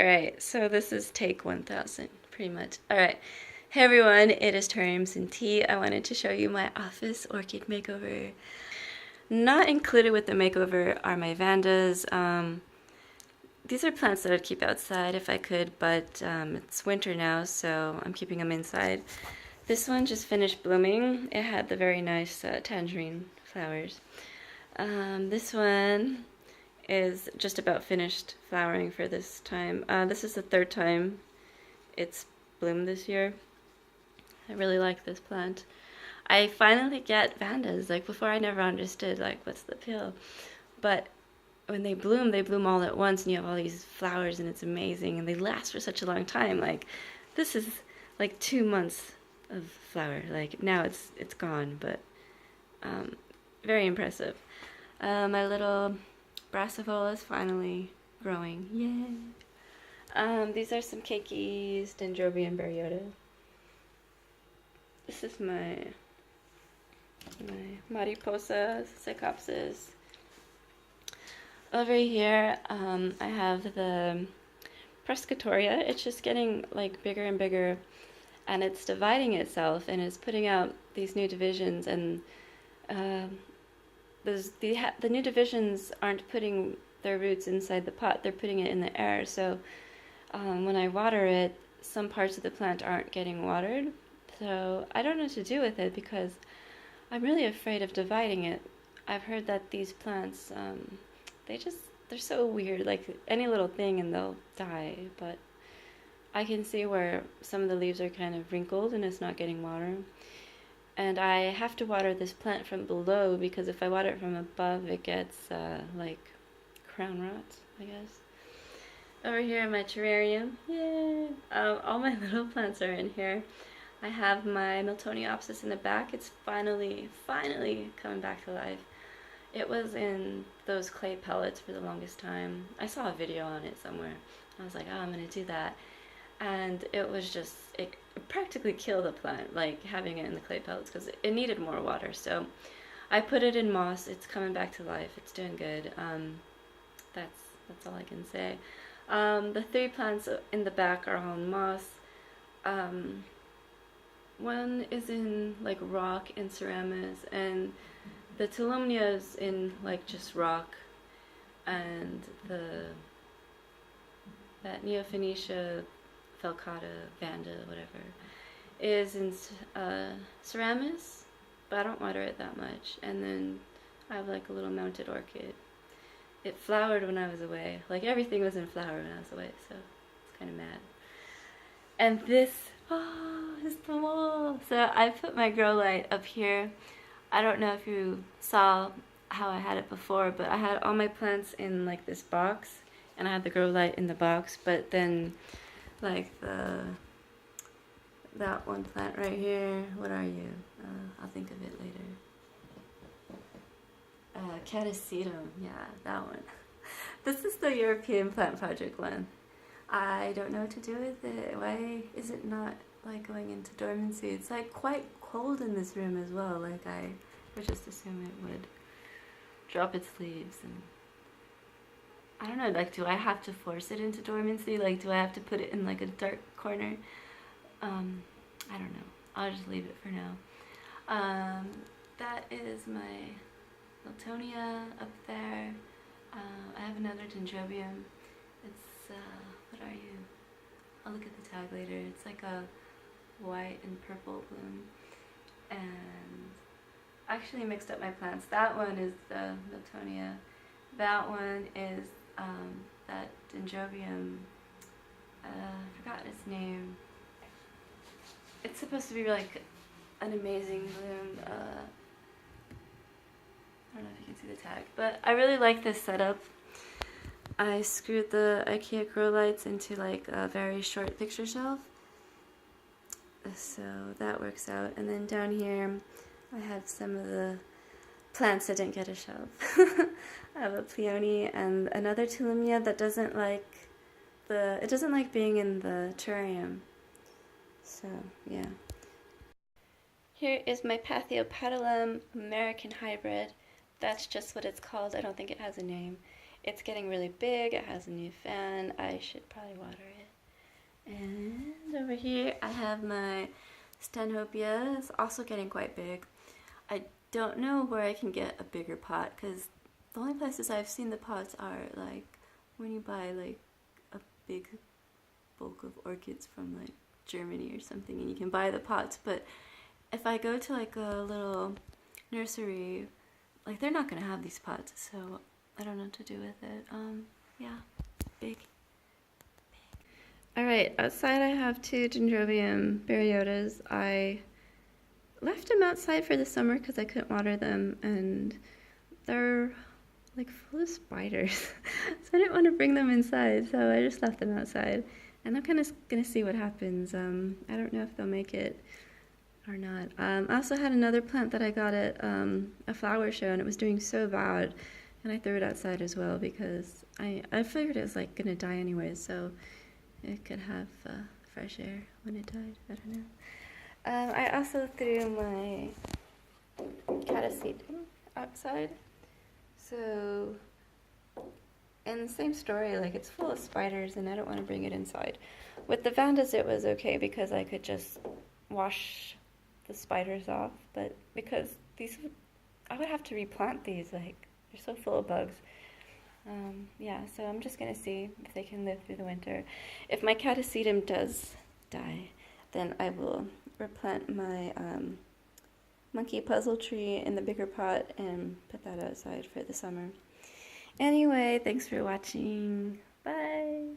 Alright, so this is take 1000, pretty much. Alright, hey everyone, it is Terms and Tea. I wanted to show you my office orchid makeover. Not included with the makeover are my vandas. These are plants that I'd keep outside if I could, but it's winter now, so I'm keeping them inside. This one just finished blooming. It had the very nice tangerine flowers. This one is just about finished flowering for this time. This is the third time it's bloomed this year. I really like this plant. I finally get vandas. Like before I never understood like what's the appeal. But when they bloom all at once and you have all these flowers and it's amazing and they last for such a long time. Like this is like 2 months of flower. Like now it's gone, but very impressive. My little Brassivola is finally growing. Yay! These are some keikis, Dendrobium baryota. This is my Mariposa Psychopsis. Over here, I have the Presbyteria. It's just getting like bigger and bigger, and it's dividing itself and it's putting out these new divisions. And the new divisions aren't putting their roots inside the pot, they're putting it in the air. So when I water it, some parts of the plant aren't getting watered. So I don't know what to do with it because I'm really afraid of dividing it. I've heard that these plants, they're so weird, like any little thing and they'll die. But I can see where some of the leaves are kind of wrinkled and it's not getting water. And I have to water this plant from below because if I water it from above, it gets like crown rot, I guess. Over here, my terrarium. Yay! All my little plants are in here. I have my Miltoniopsis in the back. It's finally coming back to life. It was in those clay pellets for the longest time. I saw a video on it somewhere. I was like, oh, I'm gonna do that. And it was just, it practically killed the plant, like having it in the clay pellets, because it needed more water. So I put it in moss. It's coming back to life. It's doing good. That's all I can say. The 3 plants in the back are all in moss. One is in like rock and ceramis, and the Tolumnia is in like just rock, and that Neophoenicia Felcata, Vanda, whatever, is in ceramis, but I don't water it that much. And then I have like a little mounted orchid. It flowered when I was away. Like everything was in flower when I was away, so it's kind of mad. And this, is the wall. So I put my grow light up here. I don't know if you saw how I had it before, but I had all my plants in like this box, and I had the grow light in the box, but then like that one plant right here, what are you? I'll think of it later. Catasetum, yeah, that one. This is the European Plant Project one. I don't know what to do with it. Why is it not like going into dormancy? It's like quite cold in this room as well. Like I would just assume it would drop its leaves. And I don't know, like do I have to force it into dormancy? Like do I have to put it in like a dark corner? I don't know. I'll just leave it for now. That is my Miltonia up there. I have another Dendrobium. It's, what are you? I'll look at the tag later. It's like a white and purple bloom. And I actually mixed up my plants. That one is the Miltonia. That one is that Dendrobium. I forgot its name. It's supposed to be like an amazing bloom. I don't know if you can see the tag, but I really like this setup. I screwed the IKEA grow lights into like a very short picture shelf, so that works out. And then down here I have some of the plants that didn't get a shelf. I have a peony and another Tolumnia that doesn't like being in the terrarium. So yeah. Here is my Pathiopetalum American hybrid. That's just what it's called. I don't think it has a name. it's getting really big. It has a new fan. I should probably water it. And over here I have my Stanhopeia. It's also getting quite big. I don't know where I can get a bigger pot because the only places I've seen the pots are like when you buy like a big bulk of orchids from like Germany or something and you can buy the pots, but if I go to like a little nursery, like they're not gonna have these pots, so I don't know what to do with it. Yeah, big. Alright, outside I have two Dendrobium baryotas. I left them outside for the summer because I couldn't water them, and they're like full of spiders. So I didn't want to bring them inside, so I just left them outside. And I'm kind of gonna see what happens. I don't know if they'll make it or not. I also had another plant that I got at a flower show, and it was doing so bad, and I threw it outside as well because I figured it was like gonna die anyway, so it could have fresh air when it died. I don't know. I also threw my catasetum outside. So, and the same story, like it's full of spiders and I don't want to bring it inside. With the Vandas it was okay because I could just wash the spiders off, but because I would have to replant these, like they're so full of bugs. Yeah, so I'm just gonna see if they can live through the winter. If my catasetum does die, then I will replant my monkey puzzle tree in the bigger pot and put that outside for the summer. Anyway, thanks for watching. Bye!